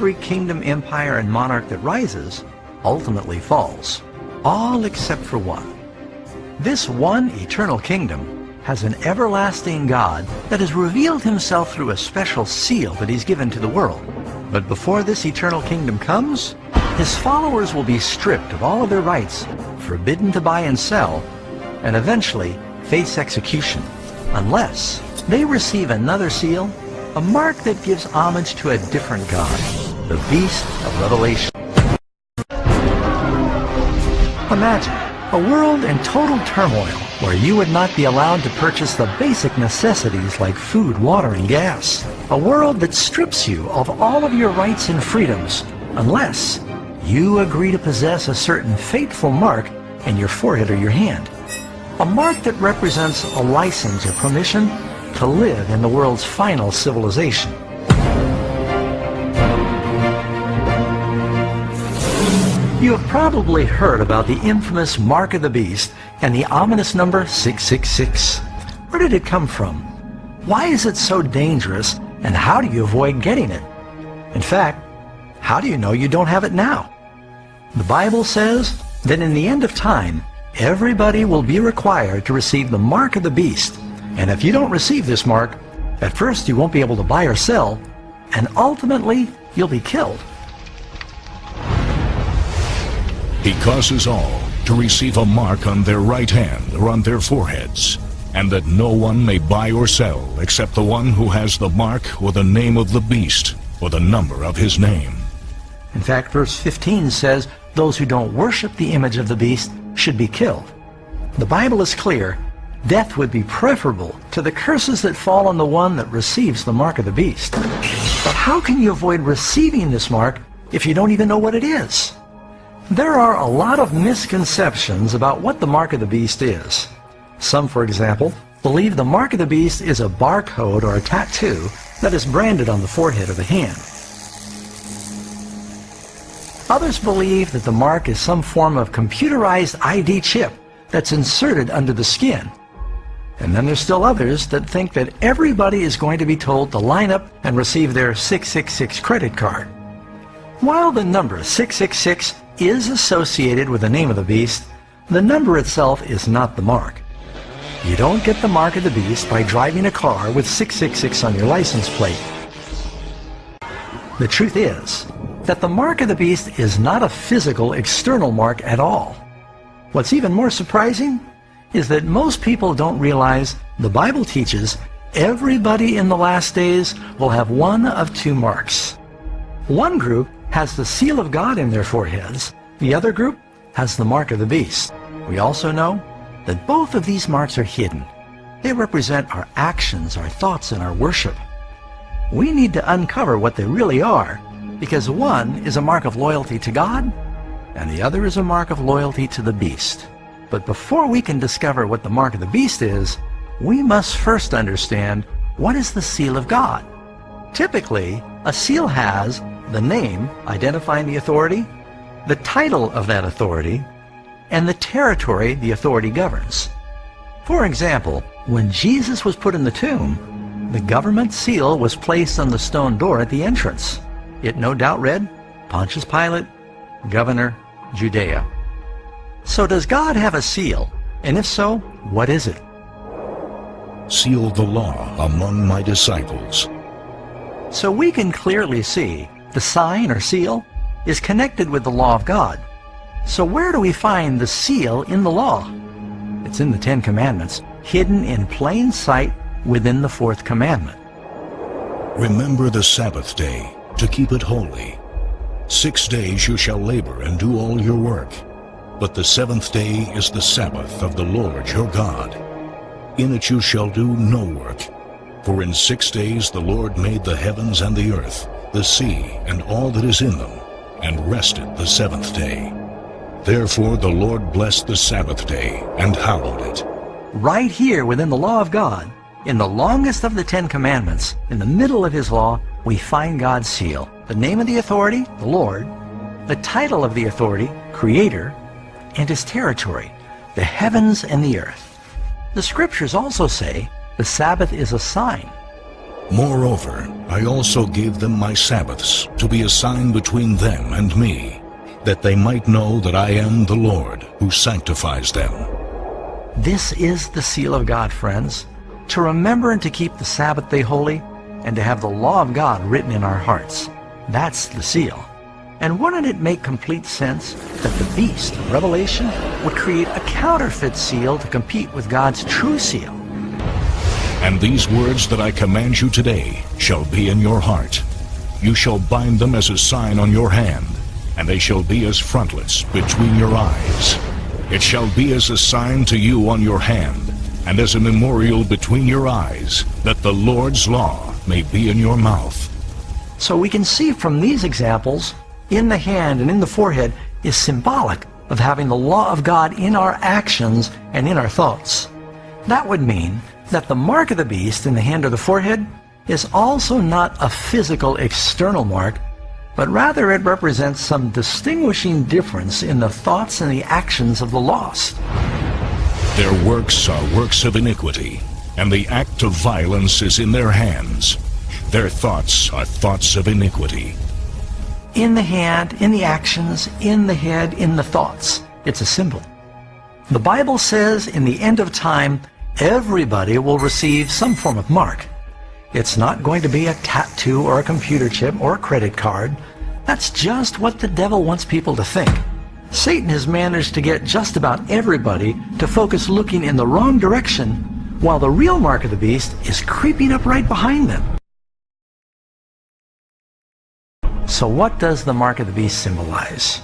every kingdom, empire, and monarch that rises ultimately falls, all except for one. This one eternal kingdom has an everlasting God that has revealed himself through a special seal that he's given to the world. But before this eternal kingdom comes, his followers will be stripped of all of their rights, forbidden to buy and sell, and eventually face execution, unless they receive another seal, a mark that gives homage to a different God, the beast of Revelation. Imagine a world in total turmoil where you would not be allowed to purchase the basic necessities like food, water, and gas. A world that strips you of all of your rights and freedoms unless you agree to possess a certain fateful mark in your forehead or your hand. A mark that represents a license or permission to live in the world's final civilization. You have probably heard about the infamous Mark of the Beast and the ominous number 666. Where did it come from? Why is it so dangerous, and how do you avoid getting it? In fact, how do you know you don't have it now? The Bible says that in the end of time, everybody will be required to receive the Mark of the Beast. And if you don't receive this mark, at first you won't be able to buy or sell, and ultimately you'll be killed. He causes all to receive a mark on their right hand or on their foreheads, and that no one may buy or sell except the one who has the mark or the name of the beast or the number of his name. In fact, verse 15 says those who don't worship the image of the beast should be killed. The Bible is clear. Death would be preferable to the curses that fall on the one that receives the mark of the beast. But how can you avoid receiving this mark if you don't even know what it is? There are a lot of misconceptions about what the mark of the beast is. Some, for example, believe the mark of the beast is a barcode or a tattoo that is branded on the forehead or the hand. Others believe that the mark is some form of computerized ID chip that's inserted under the skin. And then there's still others that think that everybody is going to be told to line up and receive their 666 credit card. While the number 666 is associated with the name of the beast, the number itself is not the mark. You don't get the mark of the beast by driving a car with 666 on your license plate. The truth is that the mark of the beast is not a physical external mark at all. What's even more surprising is that most people don't realize the Bible teaches everybody in the last days will have one of two marks. One group has the seal of God in their foreheads. The other group has the mark of the beast. We also know that both of these marks are hidden. They represent our actions, our thoughts, and our worship. We need to uncover what they really are, because one is a mark of loyalty to God, and the other is a mark of loyalty to the beast. But before we can discover what the mark of the beast is, we must first understand what is the seal of God. Typically, a seal has the name identifying the authority, the title of that authority, and the territory the authority governs. For example, when Jesus was put in the tomb, the government seal was placed on the stone door at the entrance. It no doubt read, Pontius Pilate, Governor, Judea. So does God have a seal? And if so, what is it? Seal the law among my disciples. So we can clearly see the sign or seal is connected with the law of God. So where do we find the seal in the law? It's in the Ten Commandments, hidden in plain sight within the fourth commandment. Remember the Sabbath day, to keep it holy. 6 days you shall labor and do all your work. But the seventh day is the Sabbath of the Lord your God. In it you shall do no work. For in 6 days the Lord made the heavens and the earth, the sea, and all that is in them, and rested the seventh day. Therefore the Lord blessed the Sabbath day and hallowed it. Right here within the law of God, in the longest of the Ten Commandments, in the middle of his law, we find God's seal. The name of the authority, the Lord, the title of the authority, Creator, and his territory, the heavens and the earth. The scriptures also say the Sabbath is a sign. Moreover, I also gave them my Sabbaths to be a sign between them and me, that they might know that I am the Lord who sanctifies them. This is the seal of God, friends, to remember and to keep the Sabbath day holy, and to have the law of God written in our hearts. That's the seal. And wouldn't it make complete sense that the beast of Revelation would create a counterfeit seal to compete with God's true seal? And these words that I command you today shall be in your heart. You shall bind them as a sign on your hand, and they shall be as frontlets between your eyes. It shall be as a sign to you on your hand, and as a memorial between your eyes, that the Lord's law may be in your mouth. So we can see from these examples, in the hand and in the forehead is symbolic of having the law of God in our actions and in our thoughts. That would mean that the mark of the beast in the hand or the forehead is also not a physical external mark, but rather it represents some distinguishing difference in the thoughts and the actions of the lost. Their works are works of iniquity, and the act of violence is in their hands. Their thoughts are thoughts of iniquity. In the hand, in the actions, in the head, in the thoughts. It's a symbol. The Bible says in the end of time, everybody will receive some form of mark. It's not going to be a tattoo or a computer chip or a credit card. That's just what the devil wants people to think. Satan has managed to get just about everybody to focus looking in the wrong direction, while the real mark of the beast is creeping up right behind them. So what does the mark of the beast symbolize?